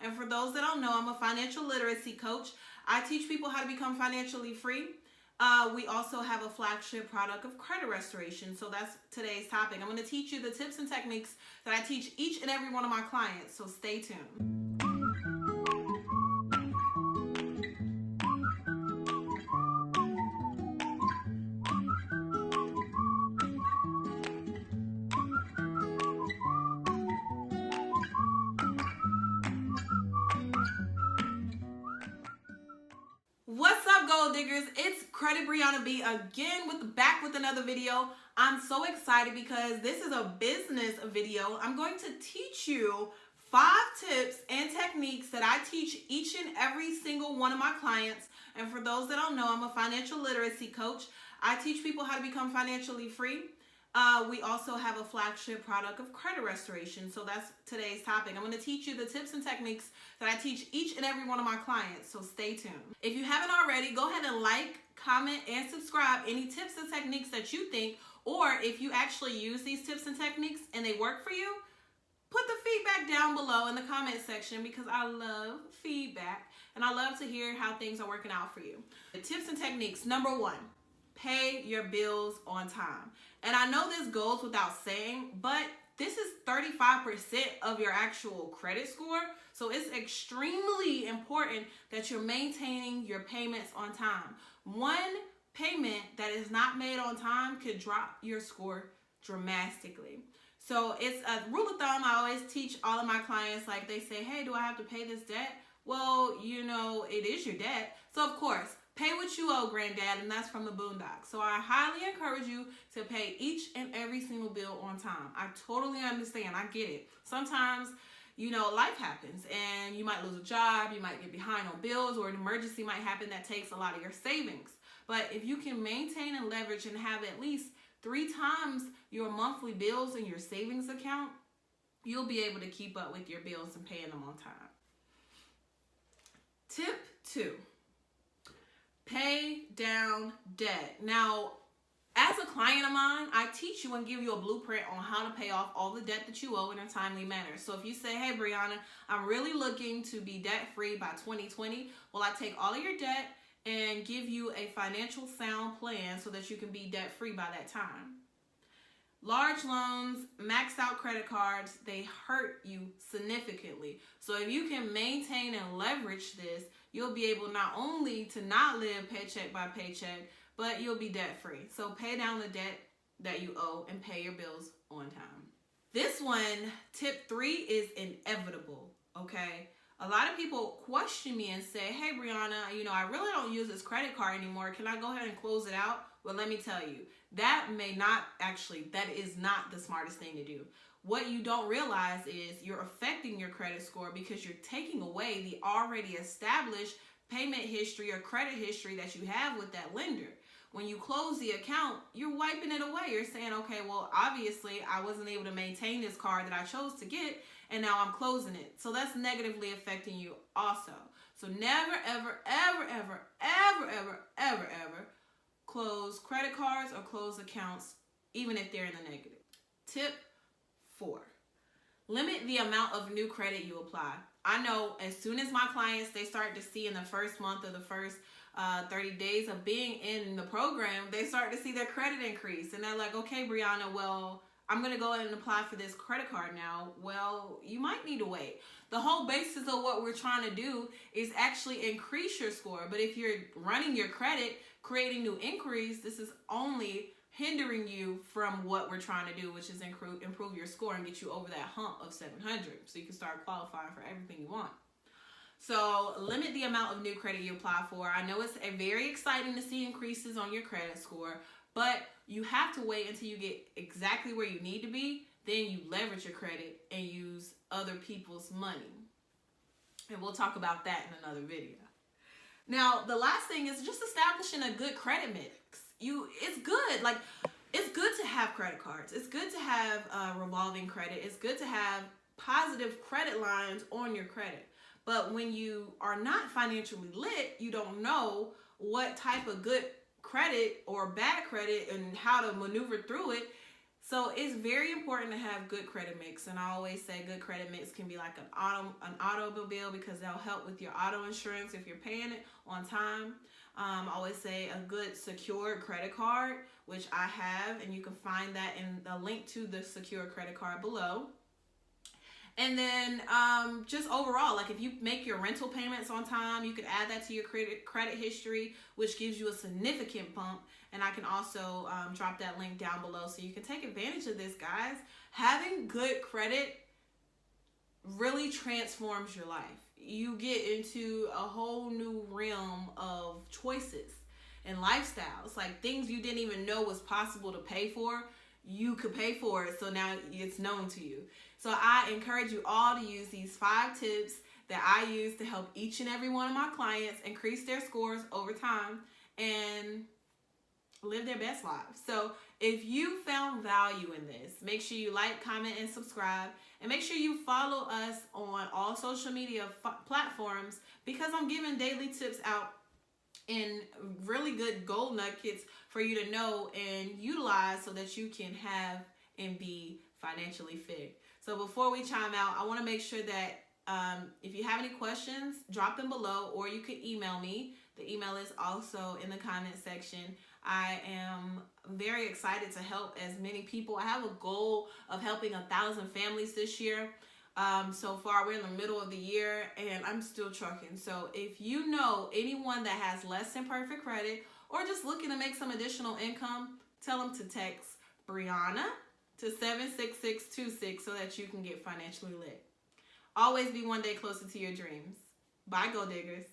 And for those that don't know, I'm a financial literacy coach. I teach people how to become financially free. We also have a flagship product of credit restoration. So that's today's topic. I'm going to teach you the tips and techniques that I teach each and every one of my clients. So stay tuned. What's up, gold diggers? It's Credit Briana B again back with another video. I'm so excited because this is a business video. I'm going to teach you 5 tips and techniques that I teach each and every single one of my clients. And for those that don't know, I'm a financial literacy coach. I teach people how to become financially free. We also have a flagship product of credit restoration. So that's today's topic. I'm going to teach you the tips and techniques that I teach each and every one of my clients. So stay tuned. If you haven't already, go ahead and like, comment, and subscribe any tips and techniques that you think, or if you actually use these tips and techniques and they work for you, put the feedback down below in the comment section because I love feedback and I love to hear how things are working out for you. The tips and techniques. Number 1. Pay your bills on time. And I know this goes without saying, but this is 35% of your actual credit score. So it's extremely important that you're maintaining your payments on time. One payment that is not made on time could drop your score dramatically. So it's a rule of thumb I always teach all of my clients. Like they say, hey, do I have to pay this debt? Well, you know, it is your debt. So of course, pay what you owe, granddad, and that's from the Boondocks. So I highly encourage you to pay each and every single bill on time. I totally understand. I get it. Sometimes, you know, life happens and you might lose a job, you might get behind on bills, or an emergency might happen that takes a lot of your savings. But if you can maintain and leverage and have at least 3 times your monthly bills in your savings account, you'll be able to keep up with your bills and paying them on time. Tip 2. Pay down debt. Now, as a client of mine, I teach you and give you a blueprint on how to pay off all the debt that you owe in a timely manner. So if you say, hey, Briana, I'm really looking to be debt-free by 2020, well, I take all of your debt and give you a financial sound plan so that you can be debt-free by that time. Large loans, maxed out credit cards, they hurt you significantly. So if you can maintain and leverage this, you'll be able not only to not live paycheck by paycheck, but you'll be debt free. So pay down the debt that you owe and pay your bills on time. This one, tip 3, is inevitable, okay? A lot of people question me and say, hey, Briana, you know, I really don't use this credit card anymore. Can I go ahead and close it out? Well, let me tell you, that is not the smartest thing to do. What you don't realize is you're affecting your credit score because you're taking away the already established payment history or credit history that you have with that lender. When you close the account, you're wiping it away. You're saying, okay, well, obviously I wasn't able to maintain this card that I chose to get, and now I'm closing it. So that's negatively affecting you also. So never, ever, ever, ever, ever, ever, ever, ever close credit cards or close accounts, even if they're in the negative. Tip 4, limit the amount of new credit you apply. I know as soon as my clients, they start to see in the first month or the first 30 days of being in the program, they start to see their credit increase. And they're like, okay, Briana, well, I'm going to go ahead and apply for this credit card now. Well, you might need to wait. The whole basis of what we're trying to do is actually increase your score. But if you're running your credit, creating new inquiries, this is only hindering you from what we're trying to do, which is improve your score and get you over that hump of 700 so you can start qualifying for everything you want. So limit the amount of new credit you apply for. I know it's very exciting to see increases on your credit score, but you have to wait until you get exactly where you need to be. Then you leverage your credit and use other people's money. And we'll talk about that in another video. Now, the last thing is just establishing a good credit mix. It's good. Like, it's good to have credit cards. It's good to have revolving credit. It's good to have positive credit lines on your credit. But when you are not financially lit, you don't know what type of good credit or bad credit and how to maneuver through it. So it's very important to have good credit mix, and I always say good credit mix can be like an automobile, because they'll help with your auto insurance if you're paying it on time. I always say a good secured credit card, which I have, and you can find that in the link to the secure credit card below. And then just overall, like if you make your rental payments on time, you can add that to your credit history, which gives you a significant bump. And I can also drop that link down below so you can take advantage of this, guys. Having good credit really transforms your life. You get into a whole new realm of choices and lifestyles, like things you didn't even know was possible to pay for. You could pay for it, so now it's known to you. So I encourage you all to use these 5 tips that I use to help each and every one of my clients increase their scores over time and live their best lives. So if you found value in this, make sure you like, comment, and subscribe. And make sure you follow us on all social media platforms, because I'm giving daily tips out and really good gold nuggets for you to know and utilize so that you can have and be financially fit. So before we chime out, I want to make sure that if you have any questions, drop them below, or you can email me. The email is also in the comment section. I am very excited to help as many people. I have a goal of helping 1,000 families this year. So far, we're in the middle of the year and I'm still trucking. So if you know anyone that has less than perfect credit or just looking to make some additional income, tell them to text Briana to 76626 so that you can get financially lit. Always be one day closer to your dreams. Bye, Gold Diggers.